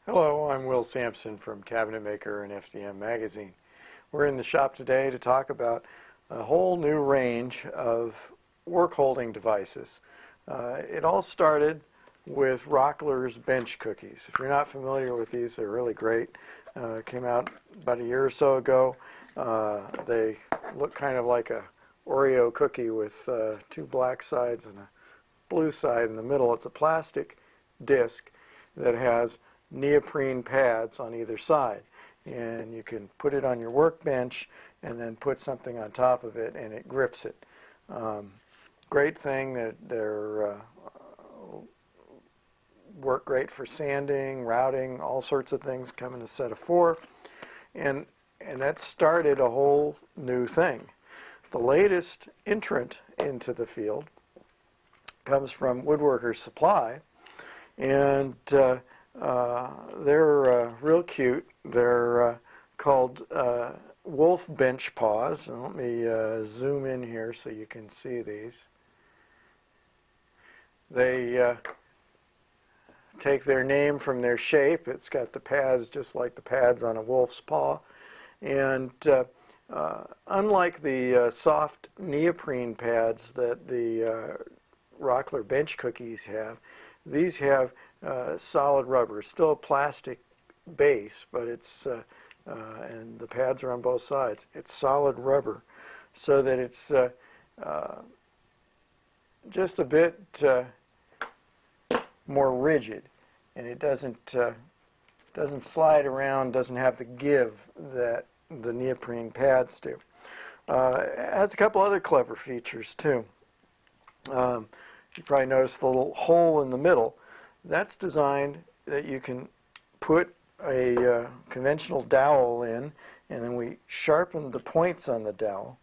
Hello, I'm Will Sampson from Cabinet Maker and FDM Magazine. We're in the shop today to talk about a whole new range of work holding devices. It all started with Rockler's bench cookies. If you're not familiar with these, they're really great. Came out about a year or so ago. They look kind of like a Oreo cookie with two black sides and a blue side in the middle. It's a plastic disc that has neoprene pads on either side, and you can put it on your workbench and then put something on top of it and it grips it. Great thing that they're work great for sanding, routing, all sorts of things. Come in a set of 4, and that started a whole new thing. The latest entrant into the field comes from Woodworker Supply, and they're real cute. They're called Wolf Bench Paws. And let me zoom in here so you can see these. They take their name from their shape. It's got the pads just like the pads on a wolf's paw. And unlike the soft neoprene pads that the Rockler bench cookies have, these have solid rubber. It's still a plastic base, but it's and the pads are on both sides. It's solid rubber, so that it's just a bit more rigid, and it doesn't slide around. Doesn't have the give that the neoprene pads do. It has a couple other clever features too. You probably noticed the little hole in the middle. That's designed that you can put a conventional dowel in, and then we sharpen the points on the dowel.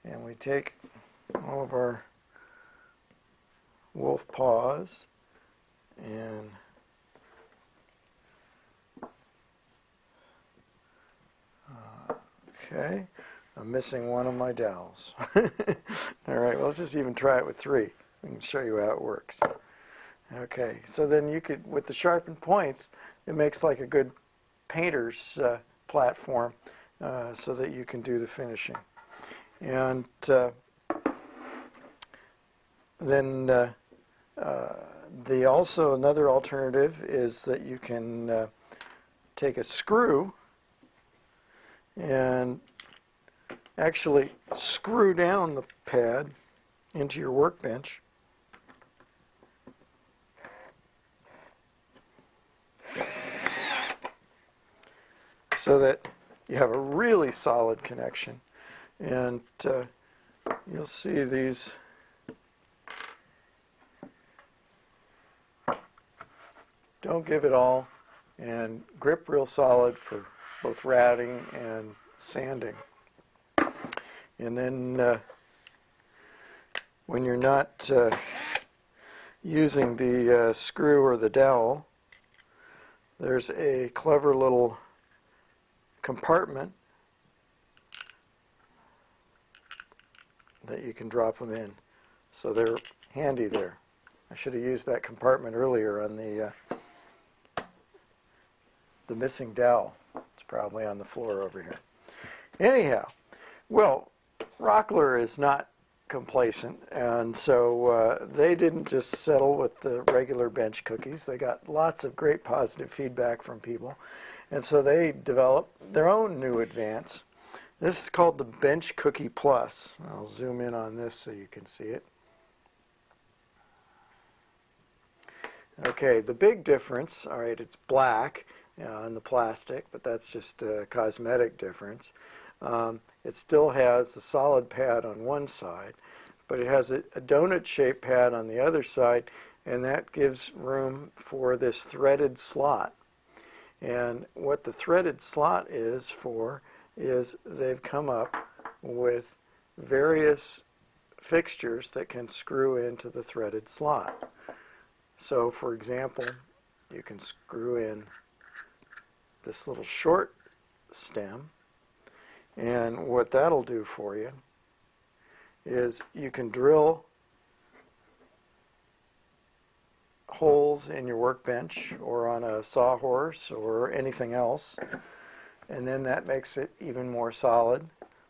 And we take all of our wolf paws and okay. I'm missing one of my dowels. All right, well, let's just even try it with 3. I can show you how it works. Okay, so then you could, with the sharpened points, it makes like a good painter's platform so that you can do the finishing. And then also another alternative is that you can take a screw and actually screw down the pad into your workbench. So that you have a really solid connection. And you'll see these don't give it all and grip real solid for both routing and sanding. And then when you're not using the screw or the dowel, there's a clever little compartment that you can drop them in. So they're handy there. I should have used that compartment earlier on the missing dowel. It's probably on the floor over here. Anyhow, well, Rockler is not complacent, and so they didn't just settle with the regular bench cookies. They got lots of great positive feedback from people, and so they developed their own new advance. This is called the Bench Cookie Plus. I'll zoom in on this so you can see it. Okay, the big difference, all right, it's black in the plastic, but that's just a cosmetic difference. It still has the solid pad on one side, but it has a donut-shaped pad on the other side, and that gives room for this threaded slot. And what the threaded slot is for is they've come up with various fixtures that can screw into the threaded slot. So, for example, you can screw in this little short stem, and what that'll do for you is you can drill holes in your workbench or on a sawhorse or anything else, and then that makes it even more solid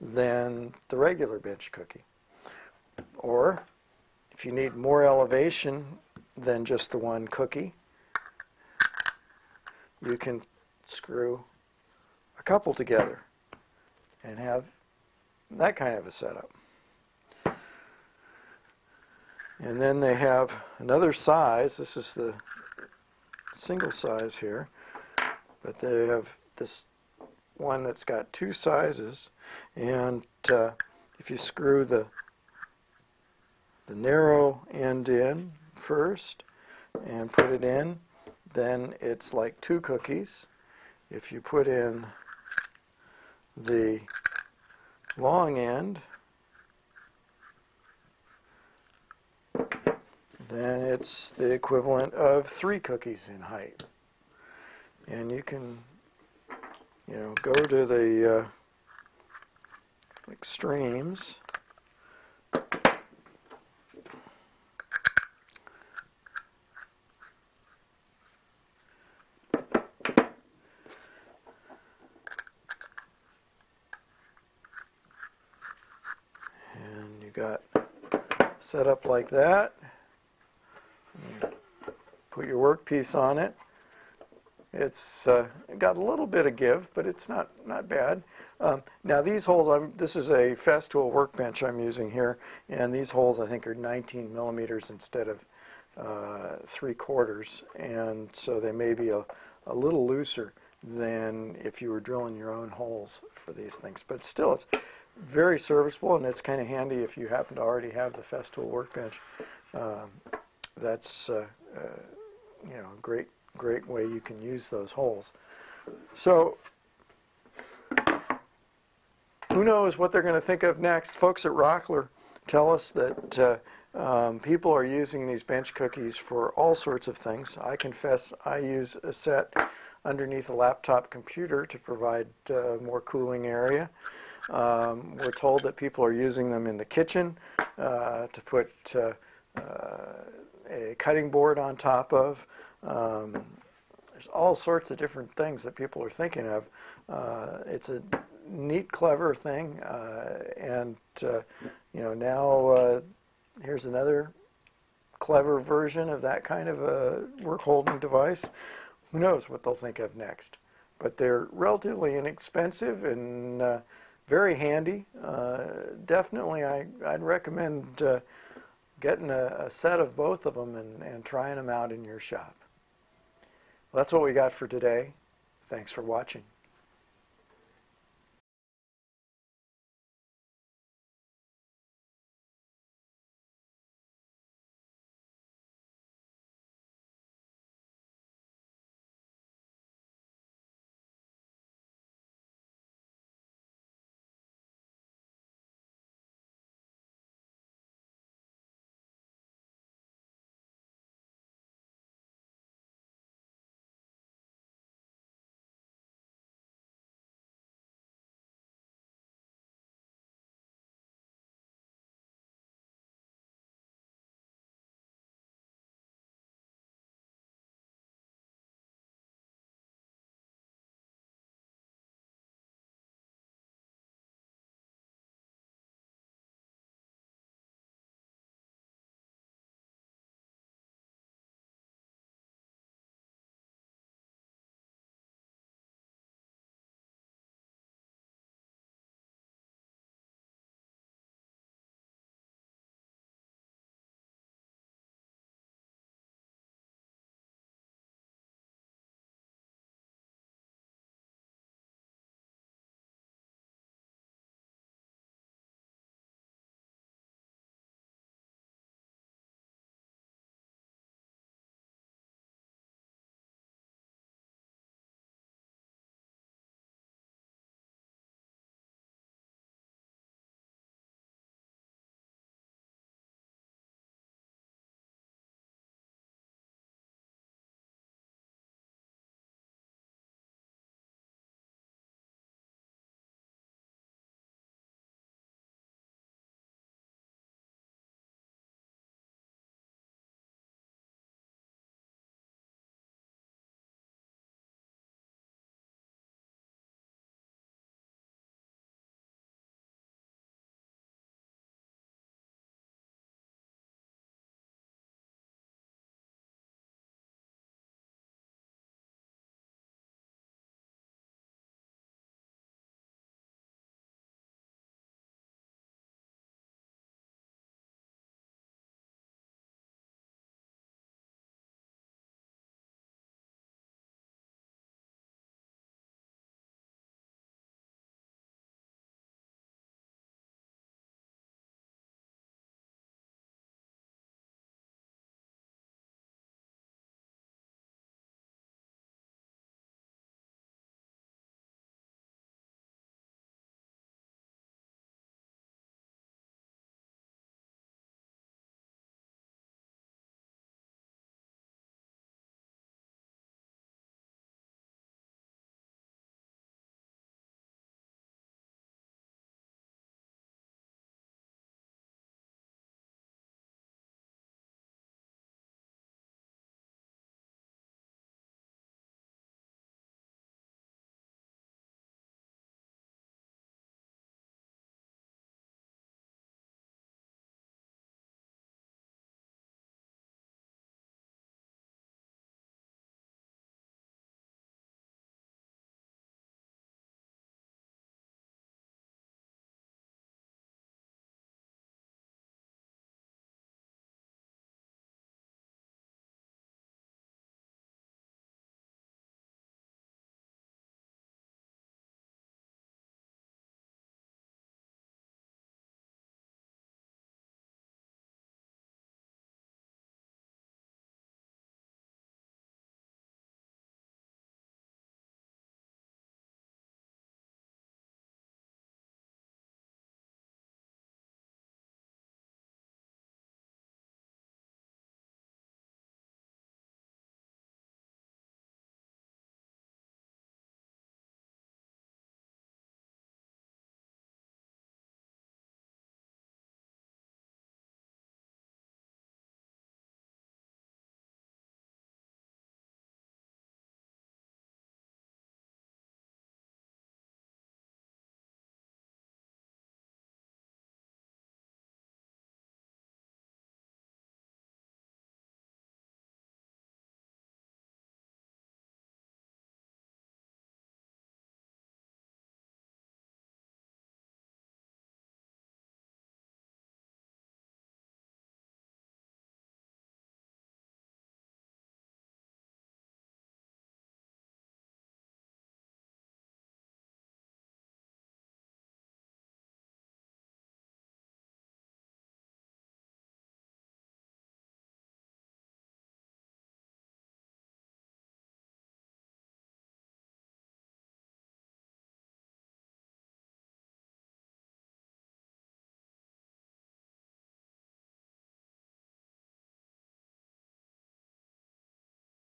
than the regular bench cookie. Or if you need more elevation than just the one cookie, you can screw a couple together and have that kind of a setup. And then they have another size. This is the single size here, but they have this one that's got two sizes, and if you screw the narrow end in first and put it in, then it's like two cookies. If you put in the long end, then it's the equivalent of three cookies in height. And you can, go to the extremes. And you got set up like that. Put your workpiece on it. It's got a little bit of give, but it's not bad. Now these holes, this is a Festool workbench I'm using here, and these holes I think are 19 millimeters instead of 3/4, and so they may be a little looser than if you were drilling your own holes for these things. But still, it's very serviceable, and it's kind of handy if you happen to already have the Festool workbench. That's a great way you can use those holes. So who knows what they're going to think of next? Folks at Rockler tell us that people are using these bench cookies for all sorts of things. I confess I use a set underneath a laptop computer to provide more cooling area. We're told that people are using them in the kitchen to put a cutting board on top of. There's all sorts of different things that people are thinking of. It's a neat, clever thing, and now here's another clever version of that kind of a work-holding device. Who knows what they'll think of next? But they're relatively inexpensive and very handy. Definitely, I'd recommend getting a set of both of them and trying them out in your shop. Well, that's what we got for today. Thanks for watching.